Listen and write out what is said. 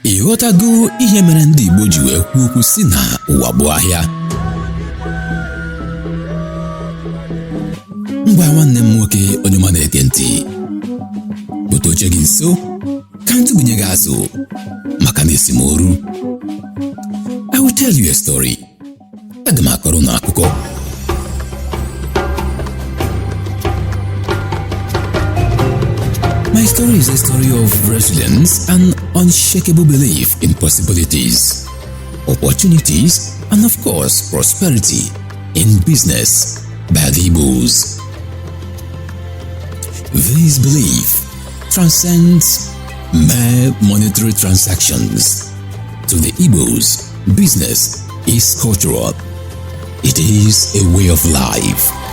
Ịghọtago ihe mere ndị Igbo ji wee kwuo okwu si na ụwa bụ ahịa? Ngwa nwanne m nwoke onye ọma na-ege ntị, bute oche gị nso ka ntụbinye gị azụ maka na esemokwu. I will tell you a story. Aga m akọrọ unu akụkọ. My story is a story of resilience and unshakable belief in possibilities, opportunities, and of course, prosperity in business by the Igbos. This belief transcends mere monetary transactions. To the Igbos, business is cultural. It is a way of life.